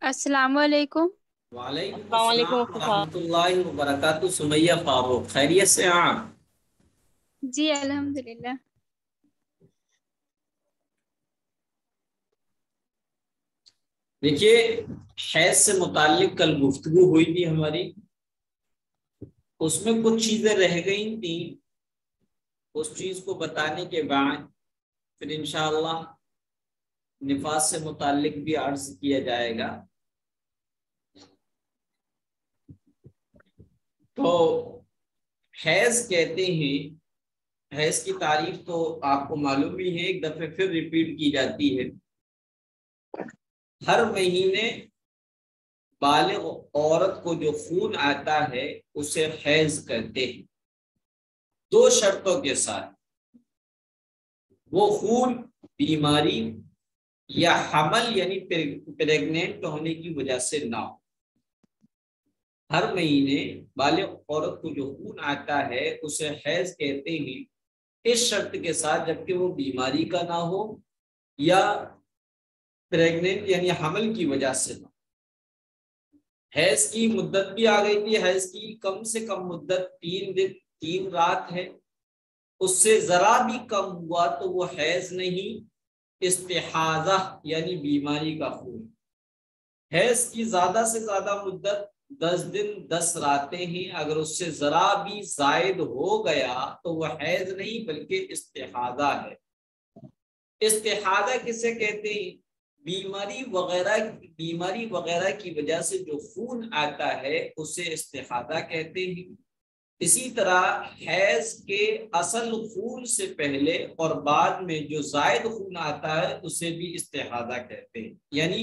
السلام علیکم۔ وعلیکم السلام علیکم السلام ڈاکٹر صاحب۔ ورحمۃ اللہ وبرکاتہ۔ سمیہ فاروق، خیریت سے ہیں آپ؟ جی الحمدللہ۔ دیکھیے، حیض سے متعلق کل گفتگو ہوئی تھی ہماری، اس میں کچھ چیزیں رہ گئی تھیں، اس چیز کو بتانے کے بعد پھر انشاءاللہ نفاس سے متعلق بھی عرض کیا جائے گا۔ تو حیض کہتے ہیں، حیض کی تعریف تو آپ کو معلوم ہی ہے، ایک دفعہ پھر ریپیٹ کی جاتی ہے۔ ہر مہینے بالغ عورت کو جو خون آتا ہے اسے حیض کہتے ہیں، دو شرطوں کے ساتھ۔ وہ خون بیماری یا حمل یعنی پریگننٹ ہونے کی وجہ سے نہ ہو۔ ہر مہینے بالغ عورت کو جو خون آتا ہے اسے حیض کہتے ہیں، اس شرط کے ساتھ جبکہ وہ بیماری کا نہ ہو یا پریگننٹ یعنی حمل کی وجہ سے نہ ہو۔ حیض کی مدت بھی آ گئی تھی، حیض کی کم سے کم مدت 3 دن 3 رات ہے، اس سے ذرا بھی کم ہوا تو وہ حیض نہیں، استحاضہ یعنی بیماری کا خون۔ حیض کی زیادہ سے زیادہ مدت 10 دن 10 راتیں ہیں، اگر اس سے ذرا بھی زائد ہو گیا تو وہ حیض نہیں بلکہ استحاضہ ہے۔ استحاضہ کسے کہتے ہیں؟ بیماری وغیرہ کی وجہ سے جو خون آتا ہے اسے استحاضہ کہتے ہیں۔ اسی طرح حیض کے اصل خون سے پہلے اور بعد میں جو زائد خون آتا ہے اسے بھی استحاضہ کہتے ہیں، یعنی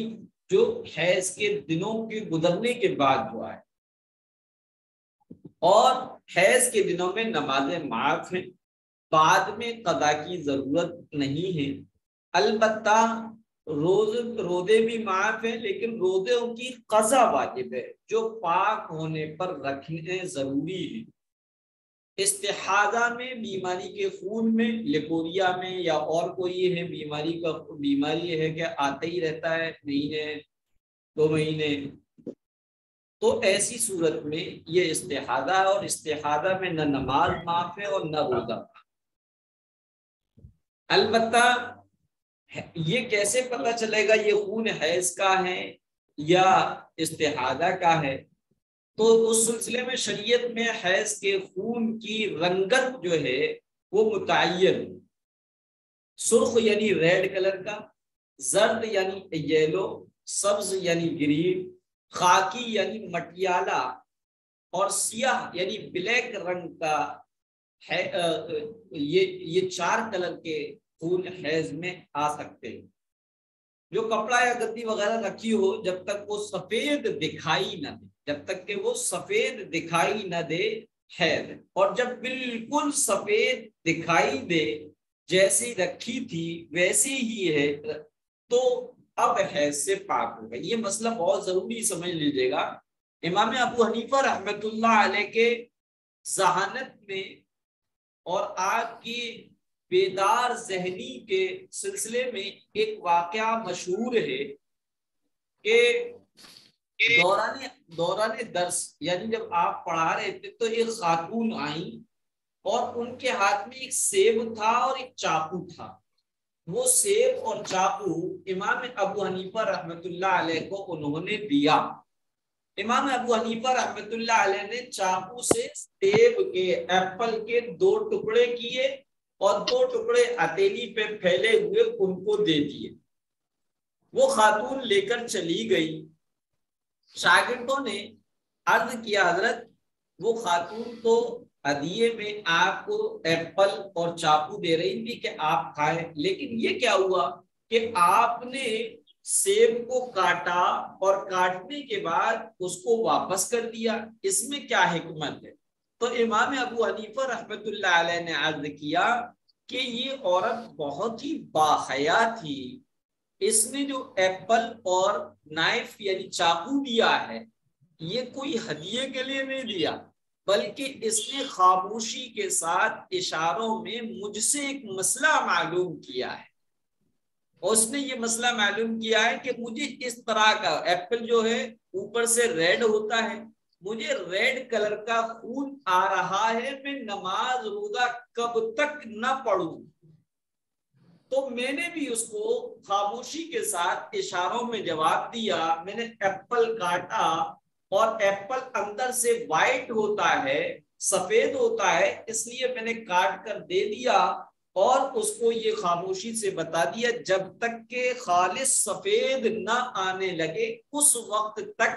جو حیض کے دنوں کے گزرنے کے بعد جو آئے۔ اور حیض کے دنوں میں نمازیں معاف ہیں، بعد میں قضا کی ضرورت نہیں ہے۔ البتہ روزے بھی معاف ہیں، لیکن روزوں کی قضا واجب ہے، جو پاک ہونے پر رکھنے ضروری ہے۔ استحاضہ میں بیماری کے خون میں، لیکوریا میں یا اور کوئی ہے بیماری ہے کہ آتے ہی رہتا ہے مہینے 2 مہینے، تو ایسی صورت میں یہ استحاضہ ہے، اور استحاضہ میں نہ نماز معاف ہے اور نہ روزہ۔ البتہ یہ کیسے پتہ چلے گا یہ خون حیض کا ہے یا استحاضہ کا ہے؟ تو اس سلسلے میں شریعت میں حیض کے خون کی رنگت جو ہے وہ متعین، سرخ یعنی ریڈ کلر کا، زرد یعنی یلو، سبز یعنی گرین، خاکی یعنی مٹیالہ، اور سیاہ یعنی بلیک رنگ کا ہے۔ یہ 4 کلر کے خون حیض میں آ سکتے ہیں۔ جو کپڑا یا گدی وغیرہ رکھی ہو جب تک وہ سفید دکھائی نہ دے، جب تک کہ وہ سفید دکھائی نہ دے حیض، اور جب بالکل سفید دکھائی دے جیسی رکھی تھی ویسی ہی ہے تو اب حیض سے پاک ہوگا۔ یہ مسئلہ بہت ضروری سمجھ لیجیے گا۔ امام ابو حنیفہ رحمۃ اللہ علیہ کے ذہانت میں اور آپ کی بیدار ذہنی کے سلسلے میں ایک واقعہ مشہور ہے کہ دوران درس یعنی جب آپ پڑھا رہے تھے تو ایک خاتون آئیں اور ان کے ہاتھ میں ایک سیب تھا اور ایک چاقو تھا۔ وہ سیب اور چاقو امام ابو حنیفہ رحمۃ اللہ علیہ کو انہوں نے دیا۔ امام ابو حنیفہ رحمۃ اللہ علیہ نے چاقو سے سیب کے ایپل کے 2 ٹکڑے کیے اور 2 ٹکڑے ہتھیلی پہ پھیلے ہوئے ان کو دے دیے۔ وہ خاتون لے کر چلی گئی۔ شاگردوں نے عرض کیا حضرت وہ خاتون تو ہدیے میں آپ کو ایپل اور چاقو دے رہی تھی کہ آپ کھائیں، لیکن یہ کیا ہوا کہ آپ نے سیب کو کاٹا اور کاٹنے کے بعد اس کو واپس کر دیا، اس میں کیا حکمت ہے؟ تو امام ابو حنیفہ رحمۃ اللہ علیہ نے عرض کیا کہ یہ عورت بہت ہی باحیا تھی، اس نے جو ایپل اور نائف یعنی چاقو دیا ہے یہ کوئی ہدیے کے لیے نہیں دیا، بلکہ اس نے خاموشی کے ساتھ اشاروں میں مجھ سے ایک مسئلہ معلوم کیا ہے، اس نے یہ مسئلہ معلوم کیا ہے کہ مجھے اس طرح کا ایپل جو ہے اوپر سے ریڈ ہوتا ہے، مجھے ریڈ کلر کا خون آ رہا ہے، میں نماز روزہ کب تک نہ پڑھوں؟ تو میں نے بھی اس کو خاموشی کے ساتھ اشاروں میں جواب دیا، میں نے ایپل کاٹا اور ایپل اندر سے وائٹ ہوتا ہے، سفید ہوتا ہے، اس لیے میں نے کاٹ کر دے دیا اور اس کو یہ خاموشی سے بتا دیا جب تک کہ خالص سفید نہ آنے لگے اس وقت تک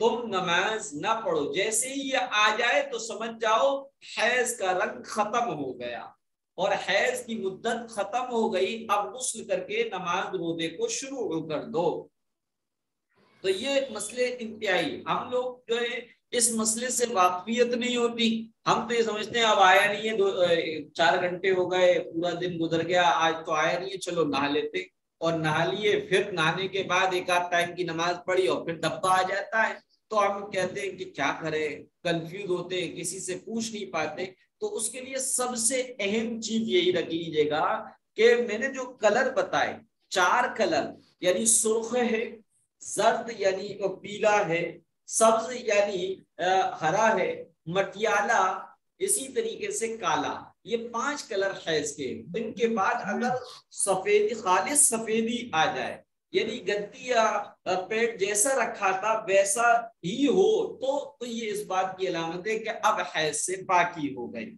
تم نماز نہ پڑھو، جیسے ہی یہ آ جائے تو سمجھ جاؤ حیض کا رنگ ختم ہو گیا اور حیض کی مدت ختم ہو گئی، اب غسل کر کے نماز روزے کو شروع کر دو۔ تو یہ مسئلے انتہائی، ہم لوگ جو ہے اس مسئلے سے واقفیت نہیں ہوتی، ہم تو یہ سمجھتے ہیں اب آیا نہیں ہے، 4 گھنٹے ہو گئے، پورا دن گزر گیا، آج تو آیا نہیں ہے، چلو نہا لیتے، اور نہا لیے، پھر نہانے کے بعد ایک آدھ ٹائم کی نماز پڑھی اور پھر دبا آ جاتا ہے، تو ہم کہتے ہیں کہ کیا کریں، کنفیوز ہوتے ہیں، کسی سے پوچھ نہیں پاتے۔ تو اس کے لیے سب سے اہم چیز یہی رکھ لیجیے گا کہ میں نے جو کلر بتائے، 4 کلر، یعنی سرخ ہے، زرد یعنی پیلا ہے، سبز یعنی ہرا ہے، مٹیالہ، اسی طریقے سے کالا، یہ 5 کلر حیض کے۔ ان کے بعد اگر سفید، خالص سفیدی آ جائے، یعنی گدی یا پیٹ جیسا رکھا تھا ویسا ہی ہو، تو یہ اس بات کی علامت ہے کہ اب حیض سے پاکی ہو گئی۔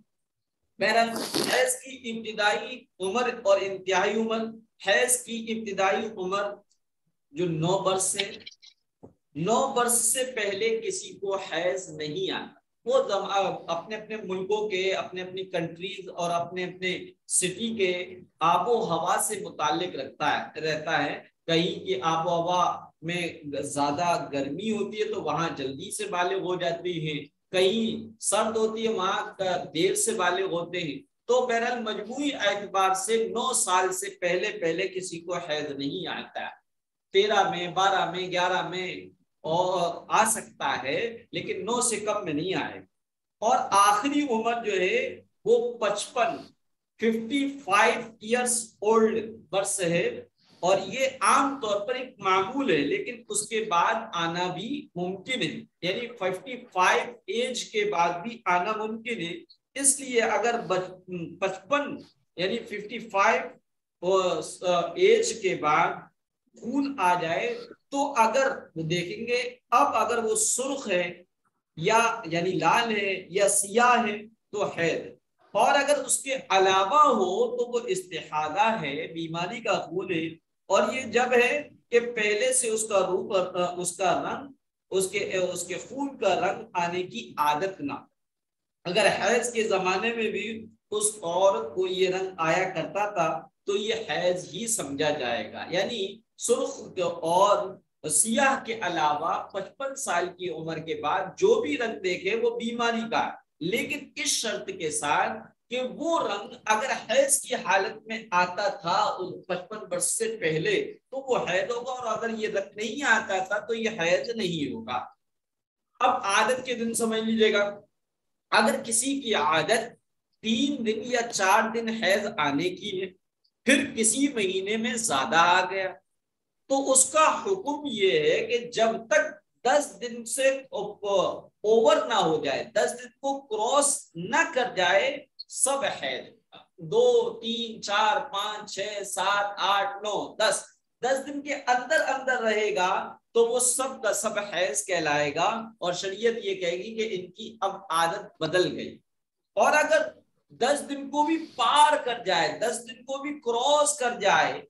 بہرحال حیض کی ابتدائی عمر اور انتہائی عمر، حیض کی ابتدائی عمر جو 9 برس ہے، 9 برس سے پہلے کسی کو حیض نہیں آتا، وہ اپنے اپنے ملکوں کے، اپنے اپنی کنٹریز اور اپنے اپنے سٹی کے آب و ہوا سے متعلق رہتا ہے۔ کہیں کی آب و ہوا میں زیادہ گرمی ہوتی ہے تو وہاں جلدی سے بالغ ہو جاتی ہیں، کہیں سرد ہوتی ہے وہاں دیر سے بالغ ہوتے ہیں۔ تو بہرحال مجموعی اعتبار سے 9 سال سے پہلے کسی کو حیض نہیں آتا، 13 میں، 12 میں، 11 میں اور آ سکتا ہے، لیکن 9 سے کم میں نہیں آئے۔ اور آخری عمر جو ہے وہ 55 ایئرس اولڈ برس ہے، اور یہ عام طور پر ایک معمول ہے، لیکن اس کے بعد آنا بھی ممکن ہے، یعنی 55 ایج کے بعد بھی آنا ممکن ہے۔ اس لیے اگر 55 یعنی 55 ایج کے بعد خون آ جائے تو اگر دیکھیں گے اب اگر وہ سرخ ہے یا یعنی لال ہے یا سیاہ ہے تو حیض، اور اگر اس کے علاوہ ہو تو وہ استحاضہ ہے، بیماری کا خون ہے، اور یہ جب ہے کہ پہلے سے اس کا روپ، اس کا رنگ، اس کے خون کا رنگ آنے کی عادت نہ، اگر حیض کے زمانے میں بھی اس عورت کو یہ رنگ آیا کرتا تھا تو یہ حیض ہی سمجھا جائے گا، یعنی سرخ اور سیاہ کے علاوہ 55 سال کی عمر کے بعد جو بھی رنگ دیکھے وہ بیماری کا، لیکن اس شرط کے ساتھ کہ وہ رنگ اگر حیض کی حالت میں آتا تھا 55 برس سے پہلے تو وہ حیض ہوگا، اور اگر یہ رنگ نہیں آتا تھا تو یہ حیض نہیں ہوگا۔ اب عادت کے دن سمجھ لیجیے گا، اگر کسی کی عادت 3 دن یا 4 دن حیض آنے کی ہے، پھر کسی مہینے میں زیادہ آ گیا، تو اس کا حکم یہ ہے کہ جب تک 10 دن سے اوور نہ ہو جائے، 10 دن کو کراس نہ کر جائے، سب حیض، 2 3 4 5 6 7 8 9 10 دن کے اندر رہے گا تو وہ سب کا سب حیض کہلائے گا، اور شریعت یہ کہے گی کہ ان کی اب عادت بدل گئی۔ اور اگر 10 دن کو بھی پار کر جائے، 10 دن کو بھی کراس کر جائے،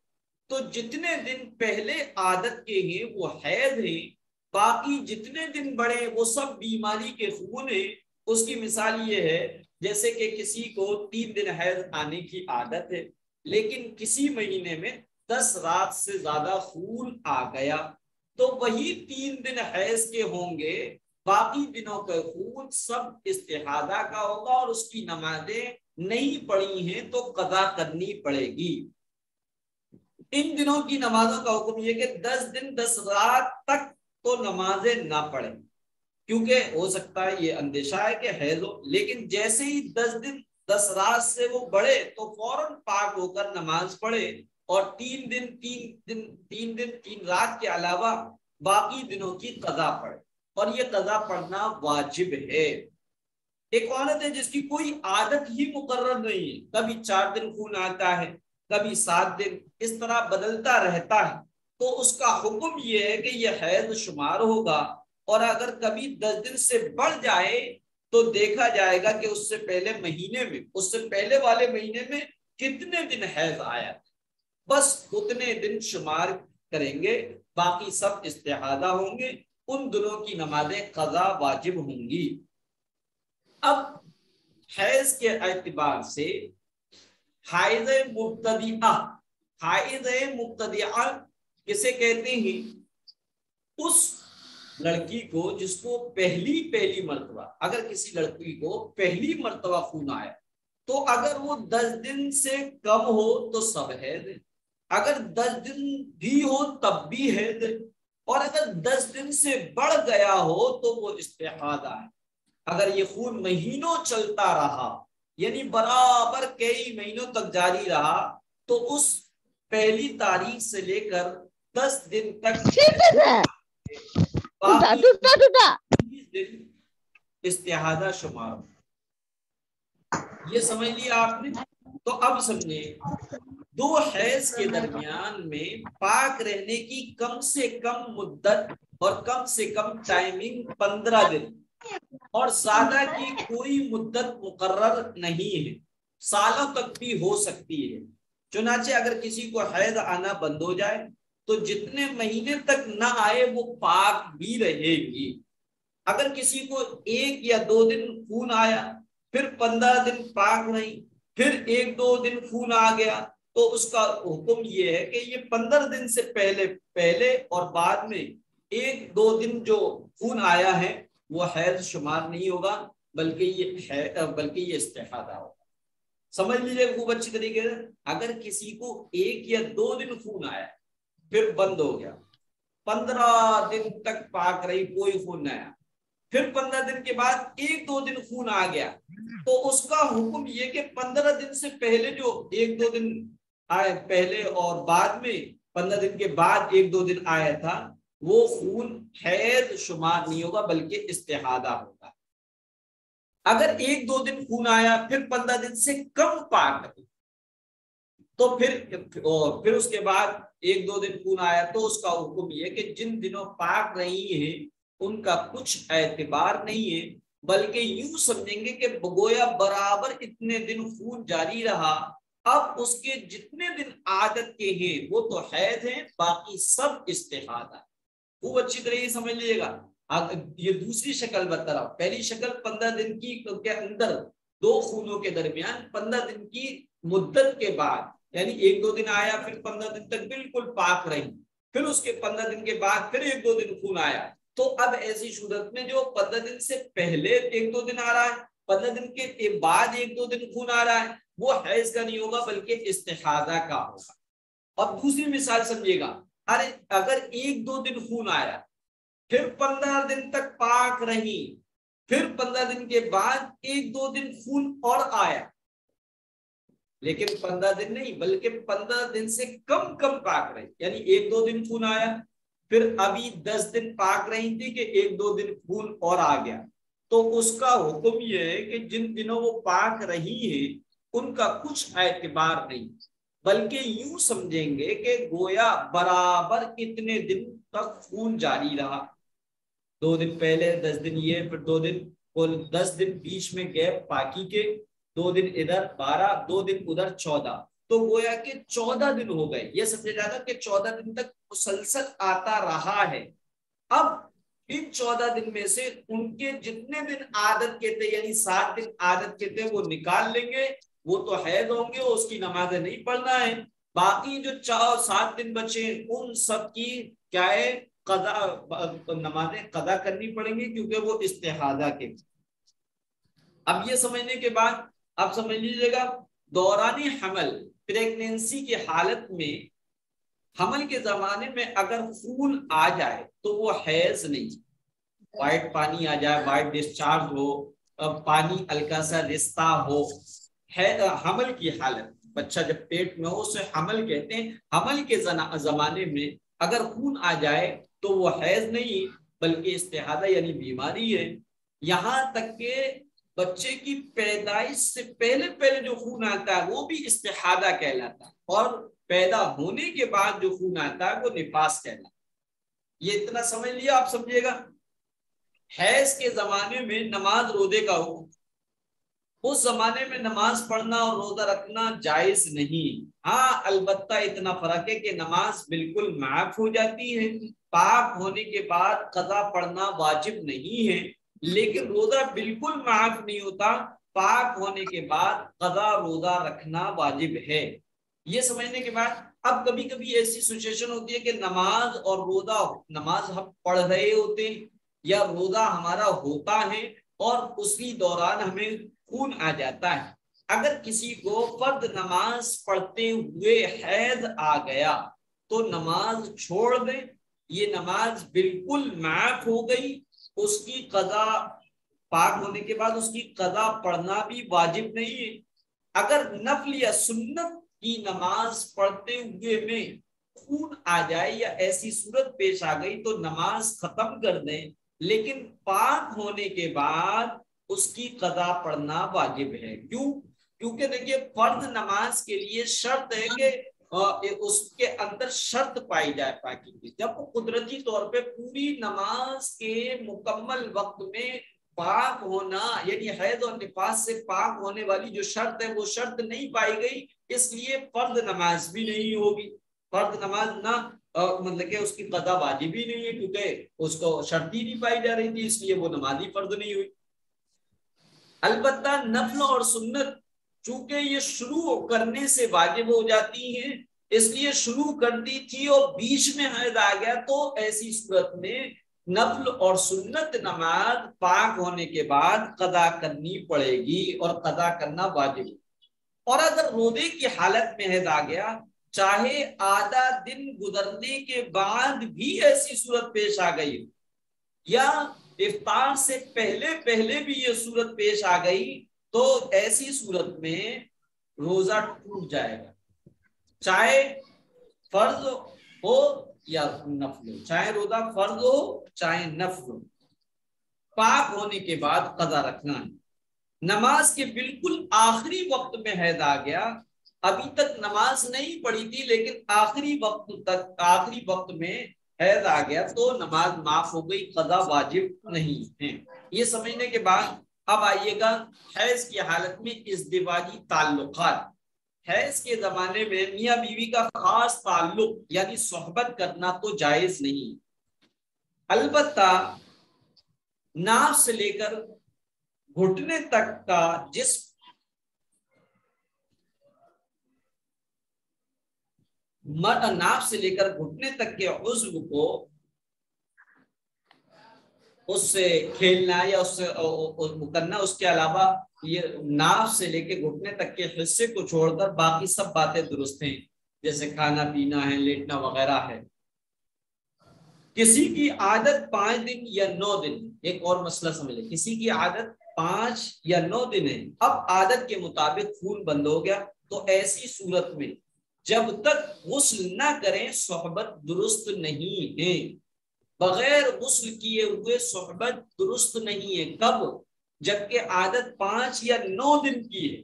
تو جتنے دن پہلے عادت کے ہیں وہ حیض ہیں، باقی جتنے دن بڑھے وہ سب بیماری کے خون ہیں۔ اس کی مثال یہ ہے جیسے کہ کسی کو 3 دن حیض آنے کی عادت ہے، لیکن کسی مہینے میں 10 رات سے زیادہ خون آ گیا، تو وہی 3 دن حیض کے ہوں گے، باقی دنوں کا خون سب استحاضہ کا ہوگا، اور اس کی نمازیں نہیں پڑھی ہیں تو قضا کرنی پڑے گی۔ ان دنوں کی نمازوں کا حکم یہ کہ 10 دن 10 رات تک تو نمازیں نہ پڑھیں، کیونکہ ہو سکتا ہے یہ اندیشہ ہے کہ حیض ہو، لیکن جیسے ہی 10 دن 10 رات سے وہ بڑھے تو فوراً پاک ہو کر نماز پڑھے، اور 3 رات کے علاوہ باقی دنوں کی قضا پڑے، اور یہ قضا پڑھنا واجب ہے۔ ایک عورت ہے جس کی کوئی عادت ہی مقرر نہیں ہے، کبھی 4 دن خون آتا ہے، کبھی 7 دن، اس طرح بدلتا رہتا ہے، تو اس کا حکم یہ ہے کہ یہ حیض شمار ہوگا، اور اگر کبھی 10 دن سے بڑھ جائے تو دیکھا جائے گا کہ اس سے پہلے مہینے میں، اس سے پہلے والے مہینے میں کتنے دن حیض آیا، بس اتنے دن شمار کریں گے، باقی سب استحاضہ ہوں گے، ان دنوں کی نمازیں قضا واجب ہوں گی۔ اب حیض کے اعتبار سے حائض مبتدیعہ کسے کہتے ہیں؟ اس لڑکی کو جس کو پہلی مرتبہ، اگر کسی لڑکی کو پہلی مرتبہ خون آیا تو اگر وہ 10 دن سے کم ہو تو سب حیض ہے، اگر 10 دن بھی ہو تب بھی حیض ہے، اور اگر 10 دن سے بڑھ گیا ہو تو وہ استحاضہ ہے۔ اگر یہ خون مہینوں چلتا رہا، یعنی برابر کئی مہینوں تک جاری رہا، تو اس پہلی تاریخ سے لے کر 10 دن تک باقی 20 دن استحاضہ شمار۔ یہ سمجھ لیا آپ نے؟ تو اب سمجھے، 2 حیض کے درمیان میں پاک رہنے کی کم سے کم مدت اور کم سے کم ٹائمنگ 15 دن، اور زیادہ کی کوئی مدت مقرر نہیں ہے، سالوں تک بھی ہو سکتی ہے۔ چنانچہ اگر کسی کو حیض آنا بند ہو جائے تو جتنے مہینے تک نہ آئے وہ پاک بھی رہے گی۔ اگر کسی کو 1 یا 2 دن خون آیا، پھر 15 دن پاک نہیں، پھر 1-2 دن خون آ گیا، تو اس کا حکم یہ ہے کہ یہ 15 دن سے پہلے اور بعد میں 1-2 دن جو خون آیا ہے وہ حیض شمار نہیں ہوگا، بلکہ یہ استحاضہ ہوگا۔ سمجھ لیجیے خوب اچھی طریقے سے، اگر کسی کو 1 یا 2 دن خون آیا پھر بند ہو گیا، 15 دن تک پاک رہی، کوئی خون نہ آیا، پھر 15 دن کے بعد 1-2 دن خون آ گیا، تو اس کا حکم یہ کہ 15 دن سے پہلے جو 1-2 دن آئے پہلے اور بعد میں 15 دن کے بعد 1-2 دن آیا تھا، وہ خون حیض شمار نہیں ہوگا بلکہ استحاضہ ہوگا۔ اگر 1-2 دن خون آیا پھر 15 دن سے کم پاک رہی، تو پھر اس کے بعد 1-2 دن خون آیا تو اس کا حکم یہ کہ جن دنوں پاک رہی ہیں ان کا کچھ اعتبار نہیں ہے، بلکہ یوں سمجھیں گے کہ گویا برابر اتنے دن خون جاری رہا، اب اس کے جتنے دن عادت کے ہیں وہ تو حیض ہیں، باقی سب استحاضہ ہے۔ خوب اچھی طرح سمجھ لیجیے گا۔ یہ دوسری شکل بتا رہا ہوں، پہلی شکل 15 دن کی کے اندر 2 خونوں کے درمیان 15 دن کی مدت کے بعد، یعنی 1-2 دن آیا پھر 15 دن تک بالکل پاک رہی، پھر اس کے 15 دن کے بعد پھر 1-2 دن خون آیا، تو اب ایسی صورت میں جو 15 دن سے پہلے 1-2 دن آ رہا ہے، 15 دن کے بعد 1-2 دن خون آ رہا ہے، وہ حیض کا نہیں ہوگا بلکہ استحاضہ کا ہوگا۔ اور دوسری مثال سمجھیے گا، اگر 1-2 دن خون آیا، پھر 15 دن تک پاک رہی، پھر 15 دن کے بعد 1-2 دن خون اور آیا، لیکن 15 دن نہیں بلکہ 15 دن سے کم پاک رہی، یعنی 1-2 دن خون آیا، پھر ابھی 10 دن پاک رہی تھی کہ 1-2 دن خون اور آ گیا، تو اس کا حکم یہ ہے کہ جن دنوں وہ پاک رہی ہیں ان کا کچھ اعتبار نہیں، بلکہ یوں سمجھیں گے کہ گویا برابر اتنے دن تک خون جاری رہا، 2 دن پہلے 10 دن یہ، پھر 2 دن، 10 دن بیچ میں گیپ پاکی کے، 2 دن ادھر 12، 2 دن ادھر 14، تو گویا کہ 14 دن ہو گئے۔ یہ سمجھا جاتا کہ 14 دن تک مسلسل آتا رہا ہے۔ اب ان 14 دن میں سے ان کے جتنے دن عادت کے تھے، یعنی 7 دن عادت کے تھے، وہ نکال لیں گے، وہ تو حیض ہوں گے، اس کی نمازیں نہیں پڑھنا ہے، باقی جو 7 دن بچے ان سب کی کیا ہے، نمازیں قضا کرنی پڑیں گی، کیونکہ وہ استحاضہ کے۔ اب یہ سمجھنے کے بعد اب سمجھ لیجیے گا، دوران حمل، پریگنینسی کی حالت میں، حمل کے زمانے میں اگر خون آ جائے تو وہ حیض نہیں، وائٹ پانی آ جائے، وائٹ ڈسچارج ہو، پانی ہلکا سا رستہ ہو، حمل کی حالت، بچہ جب پیٹ میں ہو اسے حمل کہتے ہیں. حمل کے زمانے میں اگر خون آ جائے تو وہ حیض نہیں بلکہ استحاضہ یعنی بیماری ہے. یہاں تک کہ بچے کی پیدائش سے پہلے جو خون آتا ہے وہ بھی استحاضہ کہلاتا ہے, اور پیدا ہونے کے بعد جو خون آتا ہے وہ نفاس کہلاتا ہے. یہ اتنا سمجھ لیا, آپ سمجھیے گا. حیض کے زمانے میں نماز روزے کا حکم, اس زمانے میں نماز پڑھنا اور روزہ رکھنا جائز نہیں. ہاں البتہ اتنا فرق ہے کہ نماز بالکل معاف ہو جاتی ہے, پاک ہونے کے بعد قضا پڑھنا واجب نہیں ہے, لیکن روزہ بالکل معاف نہیں ہوتا, پاک ہونے کے بعد قضا روزہ رکھنا واجب ہے. یہ سمجھنے کے بعد اب کبھی کبھی ایسی سچویشن ہوتی ہے کہ نماز اور روزہ, نماز ہم پڑھ رہے ہوتے ہیں یا روزہ ہمارا ہوتا ہے اور اسی دوران ہمیں خون آ جاتا ہے. اگر کسی کو فرض نماز پڑھتے ہوئے حیض آ گیا تو نماز چھوڑ دے, یہ نماز بالکل معاف ہو گئی, اس کی قضا پاک ہونے کے بعد اس کی قضا پڑھنا بھی واجب نہیں ہے. اگر نفل یا سنت کی نماز پڑھتے ہوئے میں خون آ جائے یا ایسی صورت پیش آ گئی تو نماز ختم کر دیں, لیکن پاک ہونے کے بعد اس کی قضا پڑھنا واجب ہے. کیوں؟ کیونکہ دیکھیے فرض نماز کے لیے شرط ہے کہ اس کے اندر شرط پائی جائے پاکی کی. جب قدرتی طور پہ پوری نماز کے مکمل وقت میں پاک ہونا یعنی حیض اور نفاس سے پاک ہونے والی جو شرط ہے وہ شرط نہیں پائی گئی, اس لیے فرض نماز بھی نہیں ہوگی. فرض نماز نہ مطلب کہ اس کی قضا واجب ہی نہیں ہے کیونکہ اس کو شرط ہی نہیں پائی جا رہی تھی, اس لیے وہ نماز ہی فرض نہیں ہوئی. البتہ نفل اور سنت چونکہ یہ شروع کرنے سے واجب ہو جاتی ہیں, اس لیے شروع کر دی تھی اور بیچ میں حیض آ گیا تو ایسی صورت میں نفل اور سنت نماز پاک ہونے کے بعد قضا کرنی پڑے گی اور قضا کرنا واجب. اور اگر روزے کی حالت میں حیض آ گیا, چاہے آدھا دن گزرنے کے بعد بھی ایسی صورت پیش آ گئی یا افطار سے پہلے بھی یہ صورت پیش آ گئی تو ایسی صورت میں روزہ ٹوٹ جائے گا, چاہے فرض ہو یا نفل ہو, چاہے روزہ فرض ہو چاہے نفل ہو, پاک ہونے کے بعد قضا رکھنا ہے. نماز کے بالکل آخری وقت میں حیض آ گیا, ابھی تک نماز نہیں پڑھی تھی لیکن آخری وقت میں حیض آ گیا تو نماز معاف ہو گئی, قضا واجب نہیں ہے. یہ سمجھنے کے بعد اب آئیے گا حیض کی حالت میں ازدواجی تعلقات. حیض کے زمانے میں میاں بیوی کا خاص تعلق یعنی صحبت کرنا تو جائز نہیں, البتہ ناف سے لے کر گھٹنے تک کا جسم ناف سے لے کر گھٹنے تک کے عضو کو اس سے کھیلنا یا اس سے کرنا, اس کے علاوہ یہ ناف سے لے کے گھٹنے تک کے حصے کو چھوڑ کر باقی سب باتیں درست ہیں, جیسے کھانا پینا ہے, لیٹنا وغیرہ ہے. کسی کی عادت 5 دن یا 9 دن, ایک اور مسئلہ سمجھ لیں, کسی کی عادت 5 یا 9 دن ہے, اب عادت کے مطابق خون بند ہو گیا تو ایسی صورت میں جب تک غسل نہ کریں صحبت درست نہیں ہے. بغیر غسل کیے ہوئے صحبت درست نہیں ہے. کب؟ جبکہ عادت 5 یا 9 دن کی ہے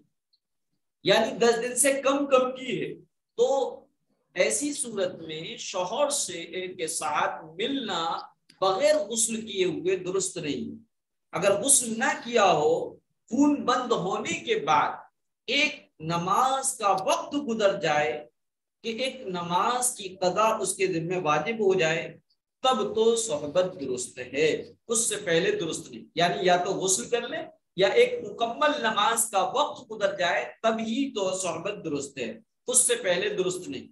یعنی 10 دن سے کم کی ہے, تو ایسی صورت میں شوہر سے کے ساتھ ملنا بغیر غسل کیے ہوئے درست نہیں. اگر غسل نہ کیا ہو, خون بند ہونے کے بعد ایک نماز کا وقت گزر جائے کہ ایک نماز کی قضا اس کے ذمہ واجب ہو جائے, تب تو صحبت درست ہے, اس سے پہلے درست نہیں. یعنی یا تو غسل کر لے یا ایک مکمل نماز کا وقت گزر جائے تب ہی تو صحبت درست ہے, اس سے پہلے درست نہیں.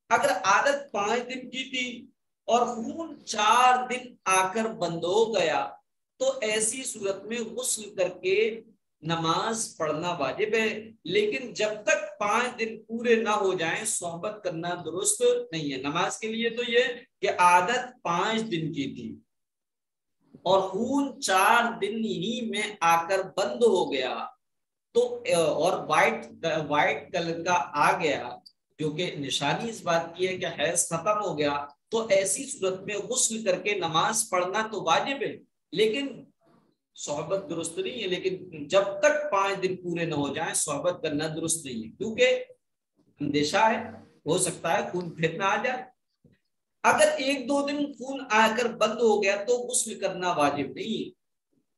اگر عادت 5 دن کی تھی اور خون 4 دن آ کر بند ہو گیا تو ایسی صورت میں غسل کر کے نماز پڑھنا واجب ہے, لیکن جب تک 5 دن پورے نہ ہو جائیں صحبت کرنا درست نہیں ہے. نماز کے لیے تو یہ کہ عادت 5 دن کی تھی اور خون 4 دن ہی میں آ کر بند ہو گیا تو اور وائٹ کلر کا آ گیا جو کہ نشانی اس بات کی ہے کہ حیض ختم ہو گیا، تو ایسی صورت میں غسل کر کے نماز پڑھنا تو واجب ہے، لیکن صحبت درست نہیں ہے۔ لیکن جب تک 5 دن پورے نہ ہو جائیں صحبت کرنا درست نہیں ہے، کیونکہ اندیشہ ہے، ہو سکتا ہے خون پھر نہ آ جائے۔ اگر 1-2 دن خون آ کر بند ہو گیا تو غسل کرنا واجب نہیں ہے،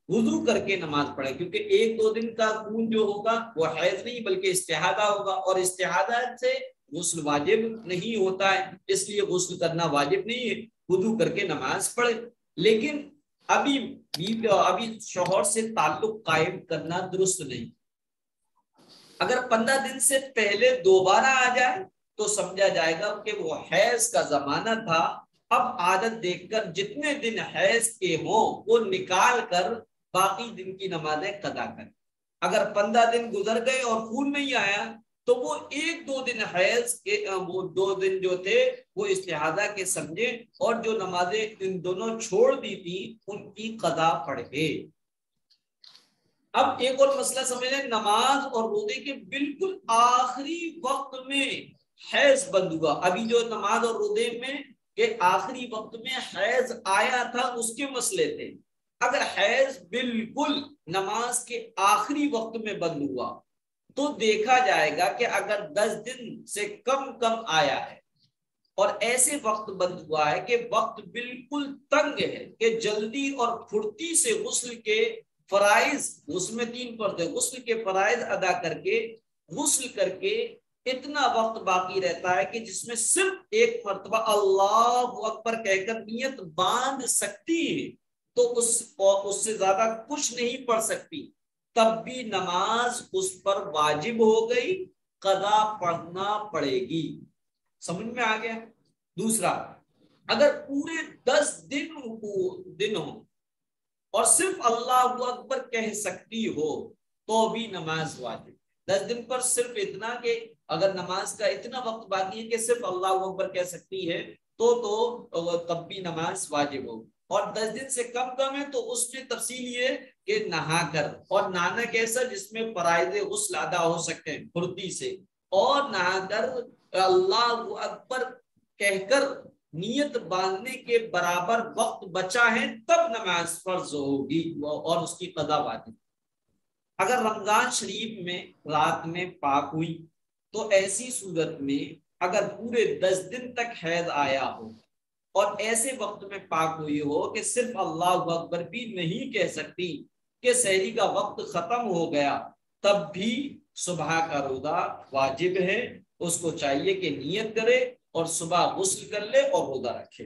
وضو کر کے نماز پڑھے، کیونکہ 1-2 دن کا خون جو ہوگا وہ حیض نہیں بلکہ استحاضہ ہوگا، اور استحاضہ سے غسل واجب نہیں ہوتا ہے، اس لیے غسل کرنا واجب نہیں ہے، وضو کر کے نماز پڑھے۔ لیکن ابھی شوہر سے تعلق قائم کرنا درست نہیں۔ اگر 15 دن سے پہلے دوبارہ آ جائے تو سمجھا جائے گا کہ وہ حیض کا زمانہ تھا، اب عادت دیکھ کر جتنے دن حیض کے ہوں وہ نکال کر باقی دن کی نمازیں قضا کریں۔ اگر 15 دن گزر گئے اور خون نہیں آیا تو وہ 1-2 دن حیض کے، وہ 2 دن جو تھے وہ استحاضہ کے سمجھے، اور جو نمازیں ان دونوں چھوڑ دی تھی ان کی قضا پڑھے۔ اب ایک اور مسئلہ سمجھ لیں، نماز اور روزے کے بالکل آخری وقت میں حیض بند ہوا، ابھی جو نماز اور روزے میں کہ آخری وقت میں حیض آیا تھا اس کے مسئلے تھے۔ اگر حیض بالکل نماز کے آخری وقت میں بند ہوا تو دیکھا جائے گا کہ اگر 10 دن سے کم آیا ہے اور ایسے وقت بند ہوا ہے کہ وقت بالکل تنگ ہے کہ جلدی اور پھرتی سے غسل کے فرائض، اس میں 3 فرض ہے، غسل کے فرائض ادا غسل کر کے اتنا وقت باقی رہتا ہے کہ جس میں صرف ایک مرتبہ اللہ اکبر کہہ کر نیت باندھ سکتی ہے، تو اس سے زیادہ کچھ نہیں پڑھ سکتی، تب بھی نماز اس پر واجب ہو گئی، قضا پڑھنا پڑے گی۔ سمجھ میں آ گیا؟ دوسرا، اگر پورے 10 دن ہو اور صرف اللہ اکبر کہہ سکتی ہو تو بھی نماز واجب۔ 10 دن پر صرف اتنا کہ اگر نماز کا اتنا وقت باقی ہے کہ صرف اللہ اکبر کہہ سکتی ہے تو تب بھی نماز واجب ہو، اور 10 دن سے کم ہے تو اس میں تفصیل یہ کہ نہا کر، اور نہانا کیسا جس میں فرائض غسل ادا ہو سکتے ہیں پھرتی سے، اور نہا کر اللہ اکبر کہہ کر نیت باندھنے کے برابر وقت بچا ہے تب نماز فرض ہوگی اور اس کی قضا واجب۔ اگر رمضان شریف میں رات میں پاک ہوئی تو ایسی صورت میں اگر پورے 10 دن تک حیض آیا ہو اور ایسے وقت میں پاک ہوئی ہو کہ صرف اللہ اکبر بھی نہیں کہہ سکتی کہ سحری کا وقت ختم ہو گیا، تب بھی صبح کا روزہ واجب ہے، اس کو چاہیے کہ نیت کرے اور صبح غسل کر لے اور روزہ رکھے۔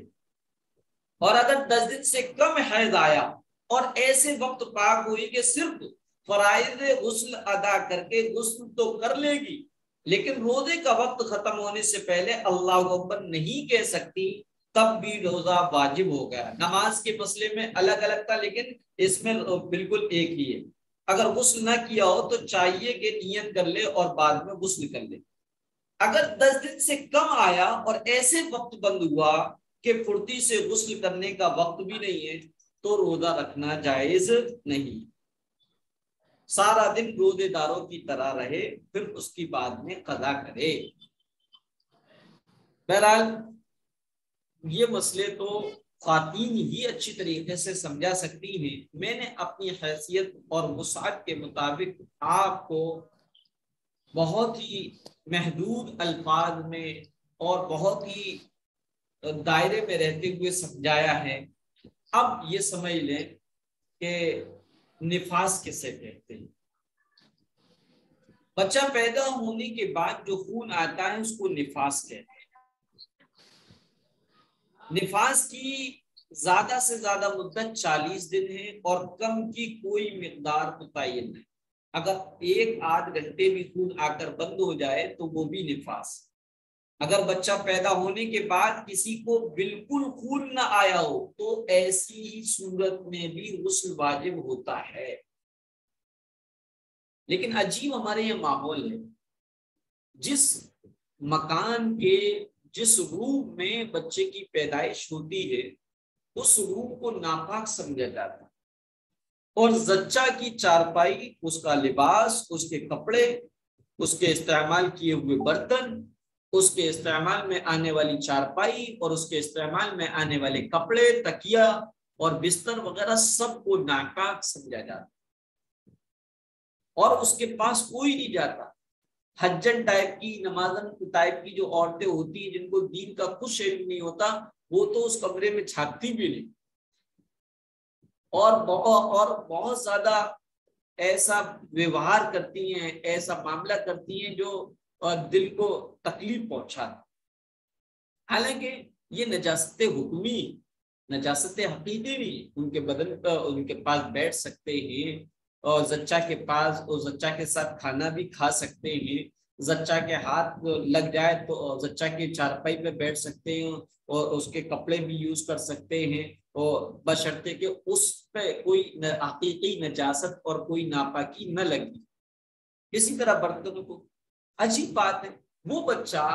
اور اگر 10 دن سے کم حیض آیا اور ایسے وقت پاک ہوئی کہ صرف فرائض غسل ادا کر کے غسل تو کر لے گی لیکن روزے کا وقت ختم ہونے سے پہلے اللہ اکبر نہیں کہہ سکتی، تب بھی روزہ واجب ہو گیا۔ نماز کے مسئلے میں الگ الگ تھا لیکن اس میں بالکل ایک ہی ہے۔ اگر غسل نہ کیا ہو تو چاہیے کہ نیت کر لے اور بعد میں غسل کر لے۔ اگر 10 دن سے کم آیا اور ایسے وقت بند ہوا کہ پھرتی سے غسل کرنے کا وقت بھی نہیں ہے تو روزہ رکھنا جائز نہیں، سارا دن روزے داروں کی طرح رہے، پھر اس کی بعد میں قضا کرے۔ بہرحال یہ مسئلے تو خواتین ہی اچھی طریقے سے سمجھا سکتی ہیں، میں نے اپنی حیثیت اور وسعت کے مطابق آپ کو بہت ہی محدود الفاظ میں اور بہت ہی دائرے میں رہتے ہوئے سمجھایا ہے۔ اب یہ سمجھ لیں کہ نفاس کسے کہتے ہیں۔ بچہ پیدا ہونے کے بعد جو خون آتا ہے اس کو نفاس کہتے ہیں۔ نفاس کی زیادہ سے زیادہ مدت 40 دن ہے اور کم کی کوئی مقدار متعین نہیں، اگر 1-8 گھنٹے بھی خون آ کر بند ہو جائے تو وہ بھی نفاس۔ اگر بچہ پیدا ہونے کے بعد کسی کو بالکل خون نہ آیا ہو تو ایسی ہی صورت میں بھی غسل واجب ہوتا ہے۔ لیکن عجیب ہمارے یہ ماحول ہے، جس مکان کے جس روم میں بچے کی پیدائش ہوتی ہے اس روم کو ناپاک سمجھا جاتا ہے، اور زچہ کی چارپائی، اس کا لباس، اس کے کپڑے، اس کے استعمال کیے ہوئے برتن، اس کے استعمال میں آنے والی چارپائی اور اس کے استعمال میں آنے والے کپڑے، تکیا اور بستر وغیرہ سب کو ناپاک سمجھا جاتا اور اس کے پاس کوئی نہیں جاتا۔ حجن ٹائپ کی، نمازن ٹائپ کی جو عورتیں ہوتی ہیں جن کو دین کا کچھ علم نہیں ہوتا، وہ تو اس کمرے میں جھانکتی بھی نہیں، اور بہت زیادہ ایسا ویوہار کرتی ہیں، ایسا معاملہ کرتی ہیں جو دل کو تکلیف پہنچاتا۔ حالانکہ یہ نجاست حکمی، نجاست حقیقی نہیں، ان کے بدن پر ان کے پاس بیٹھ سکتے ہیں، اور زچہ کے پاس اور زچہ کے ساتھ کھانا بھی کھا سکتے ہیں، زچہ کے ہاتھ لگ جائے تو زچہ کی چارپائی پہ بیٹھ سکتے ہیں اور اس کے کپڑے بھی یوز کر سکتے ہیں، اور بشرطے کہ اس پہ کوئی حقیقی نجاست اور کوئی ناپاکی نہ لگی۔ اسی طرح برتنوں کو، عجیب بات ہے، وہ بچہ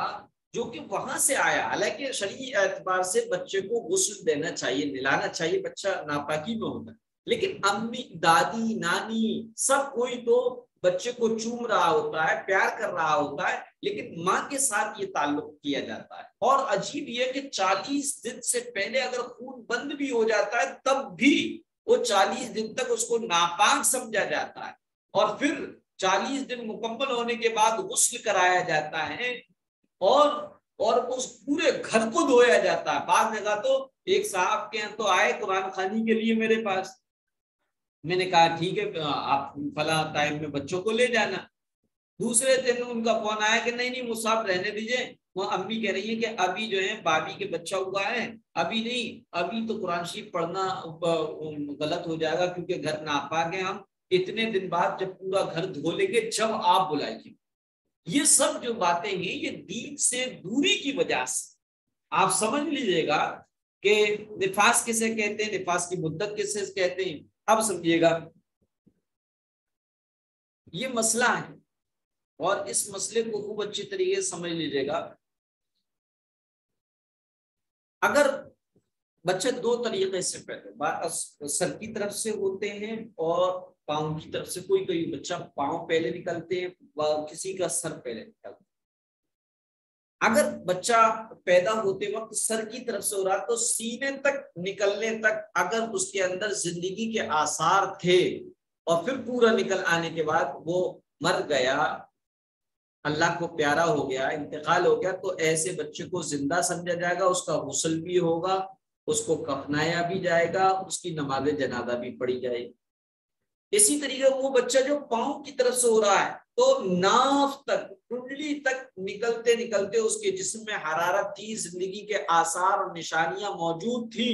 جو کہ وہاں سے آیا، حالانکہ شرعی اعتبار سے بچے کو غسل دینا چاہیے، نلانا چاہیے، بچہ ناپاکی میں ہوتا ہے، لیکن امی، دادی، نانی سب کوئی تو بچے کو چوم رہا ہوتا ہے، پیار کر رہا ہوتا ہے، لیکن ماں کے ساتھ یہ تعلق کیا جاتا ہے۔ اور عجیب یہ کہ 40 دن سے پہلے اگر خون بند بھی ہو جاتا ہے تب بھی وہ 40 دن تک اس کو ناپاک سمجھا جاتا ہے، اور پھر 40 دن مکمل ہونے کے بعد غسل کرایا جاتا ہے، اور اس پورے گھر کو دھویا جاتا ہے۔ بعد میں کہا تو ایک صاحب کے تو آئے قرآن خوانی کے لیے میرے پاس، میں نے کہا ٹھیک ہے آپ فلاں ٹائم میں بچوں کو لے جانا۔ دوسرے دن ان کا فون آیا کہ نہیں مصعب رہنے دیجئے، وہ امی کہہ رہی ہیں کہ ابھی جو ہے بابی کے بچہ ہوا ہے، ابھی نہیں، ابھی تو قرآن شریف پڑھنا غلط ہو جائے گا کیونکہ گھر ناپاک ہے، ہم اتنے دن بعد جب پورا گھر دھو لیں گے جب آپ بلائیے۔ یہ سب جو باتیں ہیں یہ دین سے دوری کی وجہ سے، آپ سمجھ لیجئے گا کہ نفاس کسے کہتے ہیں، نفاس کی مدت کسے کہتے ہیں۔ اب سمجھیے گا یہ مسئلہ ہے، اور اس مسئلے کو خوب اچھی طریقے سے سمجھ لیجئے گا۔ اگر بچے دو طریقے سے پیدا، سر کی طرف سے ہوتے ہیں اور پاؤں کی طرف سے، کوئی بچہ پاؤں پہلے نکلتے ہیں، کسی کا سر پہلے نکلتا ہے۔ اگر بچہ پیدا ہوتے وقت سر کی طرف سے ہو رہا تو سینے تک نکلنے تک اگر اس کے اندر زندگی کے آثار تھے اور پھر پورا نکل آنے کے بعد وہ مر گیا، اللہ کو پیارا ہو گیا، انتقال ہو گیا، تو ایسے بچے کو زندہ سمجھا جائے گا، اس کا غسل بھی ہوگا، اس کو کفنایا بھی جائے گا، اس کی نماز جنازہ بھی پڑھی جائے گی۔ اسی طریقے وہ بچہ جو پاؤں کی طرف سے ہو رہا ہے تو ناف تک، کنڈلی تک نکلتے نکلتے اس کے جسم میں حرارت تھی، زندگی کے آثار اور نشانیاں موجود تھی،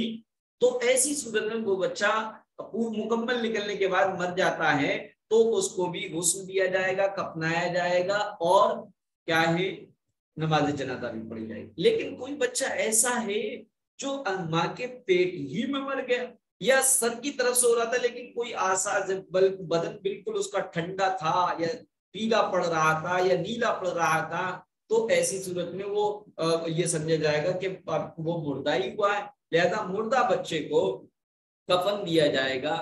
تو ایسی صورت میں وہ بچہ مکمل نکلنے کے بعد مر جاتا ہے تو اس کو بھی غسل دیا جائے گا، کفنایا جائے گا، اور کیا ہے، نماز جنازہ بھی پڑھی جائے گی۔ لیکن کوئی بچہ ایسا ہے جو ماں کے پیٹ ہی میں مر گیا، یا سر کی طرف سے ہو رہا تھا لیکن کوئی آثار، بدن بالکل اس کا ٹھنڈا تھا، یا پیلا پڑ رہا تھا، یا نیلا پڑ رہا تھا، تو ایسی صورت میں وہ یہ سمجھا جائے گا کہ وہ مردہ ہی ہوا ہے، لہذا مردہ بچے کو کفن دیا جائے گا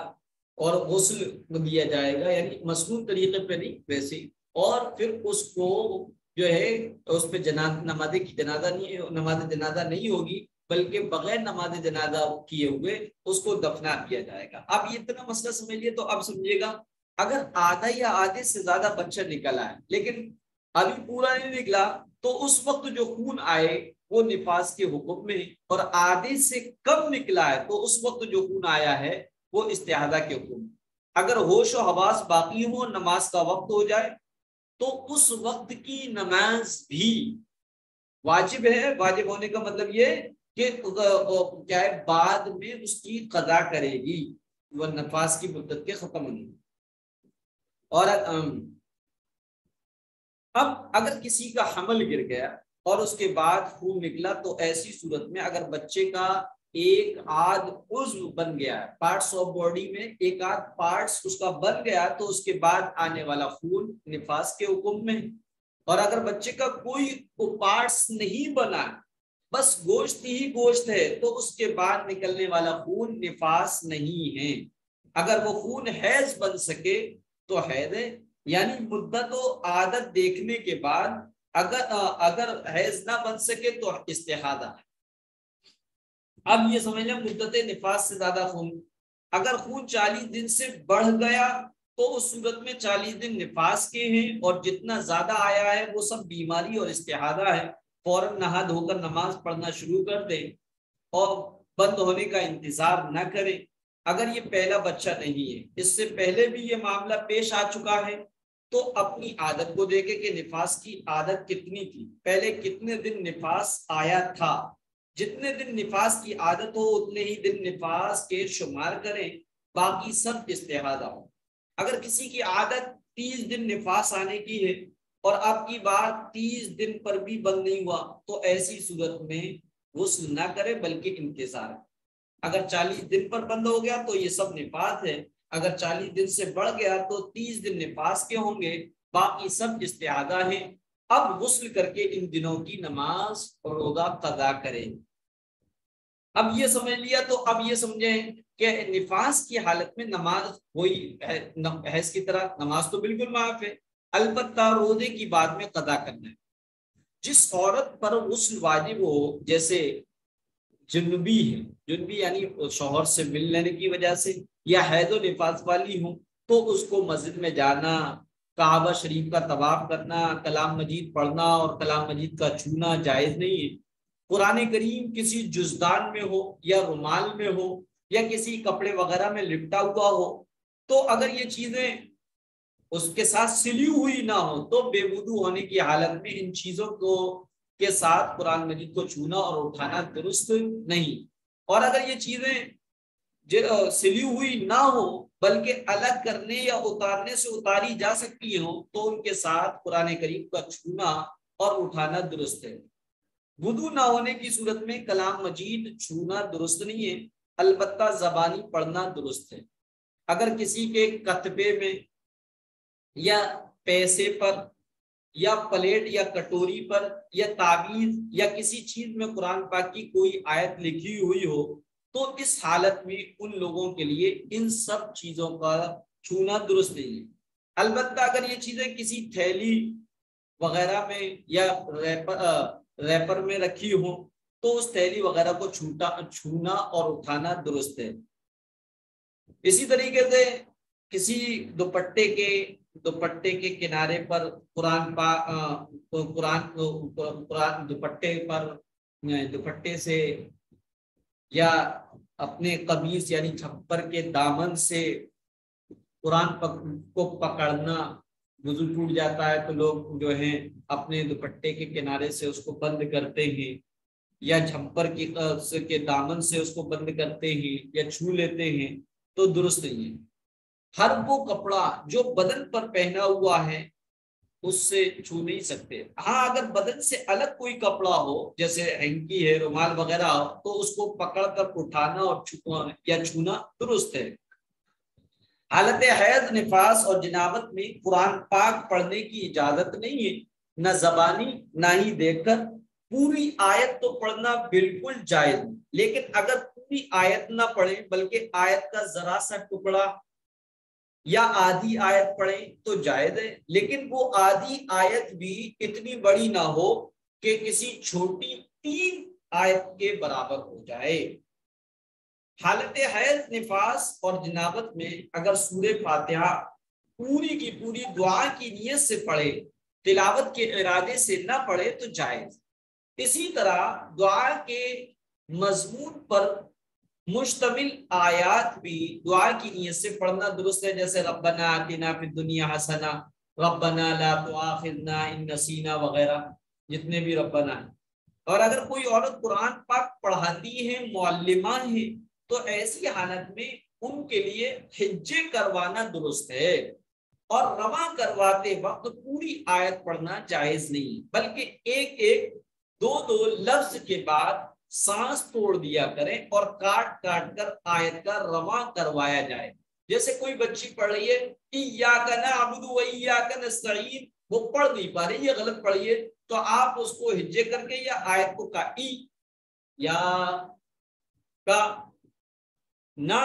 اور غسل دیا جائے گا، یعنی مصنوع طریقے پہ نہیں ویسے، اور پھر اس کو جو ہے اس پہ نماز جنازہ نہیں ہوگی، بلکہ بغیر نماز جنازہ کیے ہوئے اس کو دفنا دیا جائے گا۔ اب یہ اتنا مسئلہ سمجھیے تو اب سمجھیے گا، اگر آدھا یا آدھے سے زیادہ بچہ نکلا ہے لیکن ابھی پورا نہیں نکلا، تو اس وقت جو خون آئے وہ نفاس کے حکم میں، اور آدھے سے کم نکلا ہے تو اس وقت جو خون آیا ہے وہ استحاضہ کے حکم۔ اگر ہوش و حواس باقی ہو، نماز کا وقت ہو جائے تو اس وقت کی نماز بھی واجب ہے۔ واجب ہونے کا مطلب یہ کہ کیا ہے، بعد میں اس کی قضا کرے گی وہ نفاس کی مدت کے ختم ہونے۔ اور اب اگر کسی کا حمل گر گیا اور اس کے بعد خون نکلا تو ایسی صورت میں اگر بچے کا ایک آدھ عضو بن گیا ہے، پارٹس آف باڈی میں ایک آدھ پارٹس اس کا بن گیا تو اس کے بعد آنے والا خون نفاس کے حکم میں، اور اگر بچے کا کوئی پارٹس نہیں بنا، بس گوشت ہی گوشت ہے، تو اس کے بعد نکلنے والا خون نفاس نہیں ہے۔ اگر وہ خون حیض بن سکے تو حیض ہے، یعنی مدت و عادت دیکھنے کے بعد اگر حیض نہ بن سکے تو استحاضہ ہے۔ اب یہ سمجھ لیں مدت نفاس سے زیادہ خون، اگر خون 40 دن سے بڑھ گیا تو اس صورت میں 40 دن نفاس کے ہیں، اور جتنا زیادہ آیا ہے وہ سب بیماری اور استحاضہ ہے، فوراً نہا دھو کر نماز پڑھنا شروع کر دیں اور بند ہونے کا انتظار نہ کریں۔ اگر یہ پہلا بچہ نہیں ہے، اس سے پہلے بھی یہ معاملہ پیش آ چکا ہے، تو اپنی عادت کو دیکھیں کہ نفاس کی عادت کتنی تھی، پہلے کتنے دن نفاس آیا تھا، جتنے دن نفاس کی عادت ہو اتنے ہی دن نفاس کے شمار کریں، باقی سب استحاضہ ہو۔ اگر کسی کی عادت 30 دن نفاس آنے کی ہے اور اب کی بات 30 دن پر بھی بند نہیں ہوا، تو ایسی صورت میں غسل نہ کرے بلکہ انتظار ہے۔ اگر 40 دن پر بند ہو گیا تو یہ سب نفاس ہے، اگر 40 دن سے بڑھ گیا تو 30 دن نفاس کے ہوں گے، باقی سب استحاضہ ہیں۔ اب غسل کر کے ان دنوں کی نماز اور روزہ قضا کریں۔ اب یہ سمجھ لیا تو اب یہ سمجھیں کہ نفاس کی حالت میں نماز وہی حیض کی طرح نماز تو بالکل معاف ہے، البتہ روزے کی بعد میں قضا کرنا ہے۔ جس عورت پر غسل واجب ہو، جیسے جنبی ہے، جنبی یعنی شوہر سے مل لینے کی وجہ سے، یا حیض و نفاس والی ہوں، تو اس کو مسجد میں جانا، کعبہ شریف کا طواف کرنا، کلام مجید پڑھنا اور کلام مجید کا چھونا جائز نہیں ہے۔ قرآن کریم کسی جزدان میں ہو یا رومال میں ہو یا کسی کپڑے وغیرہ میں لپٹا ہوا ہو، تو اگر یہ چیزیں اس کے ساتھ سلی ہوئی نہ ہو تو بے وضو ہونے کی حالت میں ان چیزوں کو کے ساتھ قرآن مجید کو چھونا اور اٹھانا درست نہیں۔ اور اگر یہ چیزیں سلی ہوئی نہ ہو بلکہ الگ کرنے یا اتارنے سے اتاری جا سکتی ہوں، تو ان کے ساتھ قرآن کریم کا چھونا اور اٹھانا درست ہے۔ وضو نہ ہونے کی صورت میں کلام مجید چھونا درست نہیں ہے، البتہ زبانی پڑھنا درست ہے۔ اگر کسی کے کتبے میں یا پیسے پر یا پلیٹ یا کٹوری پر یا تعویذ یا کسی چیز میں قرآن پاک کی کوئی آیت لکھی ہوئی ہو، تو اس حالت میں ان لوگوں کے لیے ان سب چیزوں کا چھونا درست نہیں ہے۔ البتہ اگر یہ چیزیں کسی تھیلی وغیرہ میں یا ریپر میں رکھی ہوں تو اس تھیلی وغیرہ کو چھونا اور اٹھانا درست ہے۔ اسی طریقے سے کسی دوپٹے کے کنارے پر قرآن دوپٹے سے یا اپنے قمیص یعنی چھپر کے دامن سے قرآن کو پکڑنا، وضو ٹوٹ جاتا ہے تو لوگ جو ہیں اپنے دوپٹے کے کنارے سے اس کو بند کرتے ہیں یا جھمپر کے دامن سے اس کو بند کرتے ہیں یا چھو لیتے ہیں، تو درست نہیں ہے۔ ہر وہ کپڑا جو بدن پر پہنا ہوا ہے اس سے چھو نہیں سکتے۔ ہاں اگر بدن سے الگ کوئی کپڑا ہو جیسے ہینکی ہے، رومال وغیرہ ہو، تو اس کو پکڑ کر اٹھانا اور چھونا درست ہے۔ حالت حیض، نفاس اور جنابت میں قرآن پاک پڑھنے کی اجازت نہیں ہے، نہ زبانی نہ ہی دیکھ کر۔ پوری آیت تو پڑھنا بالکل جائز، لیکن اگر پوری آیت نہ پڑھیں بلکہ آیت کا ذرا سا ٹکڑا یا آدھی آیت پڑھیں تو جائز ہے، لیکن وہ آدھی آیت بھی اتنی بڑی نہ ہو کہ کسی چھوٹی 3 آیت کے برابر ہو جائے۔ حالت حیض، نفاس اور جنابت میں اگر سورہ فاتحہ پوری کی پوری دعا کی نیت سے پڑھے، تلاوت کے ارادے سے نہ پڑھے تو جائز۔ اسی طرح دعا کے مضمون پر مشتمل آیات بھی دعا کی نیت سے پڑھنا درست ہے، جیسے ربنا آتنا فی الدنیا حسنہ، ربنا لا تؤاخذنا ان نسینا وغیرہ، جتنے بھی ربنا ہیں۔ اور اگر کوئی عورت قرآن پاک پڑھاتی ہے، معلمہ ہے، تو ایسی حالت میں ان کے لیے حجے کروانا درست ہے، اور رواں کرواتے وقت پوری آیت پڑھنا جائز نہیں، بلکہ ایک ایک دو لفظ کے بعد سانس توڑ دیا کریں اور کاٹ کاٹ کر آیت کا رواں کروایا جائے۔ جیسے کوئی بچی پڑھ رہی ہے ایاک نعبد و ایاک نستعین، وہ پڑھ نہیں پا رہی ہے، غلط پڑھی ہے، تو آپ اس کو ہجے کر کے یا آیت کو ای یا کا نا